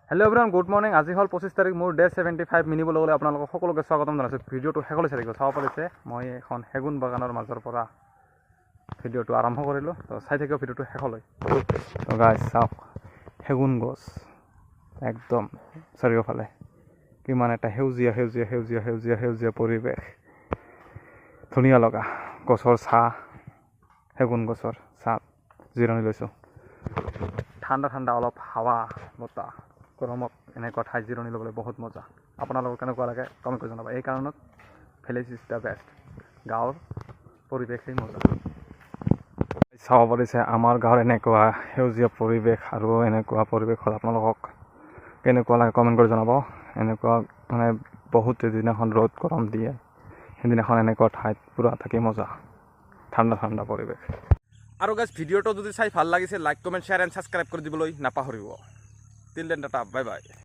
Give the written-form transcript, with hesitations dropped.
Hello' everyone, good morning. আজি হ'ল 25 তাৰিখ, মোৰ ডে 75 মিনি ব্লগলৈ আপোনালোকক সকলোকে স্বাগতম জনাইছোঁ। ভিডিঅ'টো শেষলৈ চাই থাকিব। চাব পাৰিছে মই এখন সেগুন বাগানৰ মাজৰ পৰা ভিডিঅ'টো আৰম্ভ কৰিলোঁ, তো চাই থাকিব ভিডিঅ'টো শেষলৈ। তো গাইজ চাওক, সেগুন গছ একদম চাৰিওফালে কিমান এটা সেউজীয়া সেউজীয়া সেউজীয়া সেউজীয়া সেউজীয়া পৰিৱেশ, ধুনীয়া লগা গছৰ ছাঁ, সেগুন গছৰ ছাঁত জিৰণি লৈছোঁ। ঠাণ্ডা ঠাণ্ডা অলপ হাৱা বতাহ, গৰমত এনেকুৱা ঠাইত জিৰণি ল'বলৈ বহুত মজা। আপোনালোকৰ কেনেকুৱা লাগে কমেণ্ট কৰি জনাব। এই কাৰণত ভিলেজ ইজ দ্য বেষ্ট, গাঁৱৰ পৰিৱেশেই মজা। চাব পাৰিছে আমাৰ গাঁৱৰ এনেকুৱা সেউজীয়া পৰিৱেশ, আৰু এনেকুৱা পৰিৱেশত আপোনালোকক কেনেকুৱা লাগে কমেণ্ট কৰি জনাব। এনেকুৱা মানে বহুত যিদিনাখন ৰ'দ গৰম দিয়ে সেইদিনাখন এনেকুৱা ঠাইত পূৰা থাকি মজা, ঠাণ্ডা ঠাণ্ডা পৰিৱেশ। আৰু গাইজ ভিডিঅ'টো যদি চাই ভাল লাগিছে, like comment share and subscribe কৰি দিবলৈ নাপাহৰিব। Till then Tata, bye bye.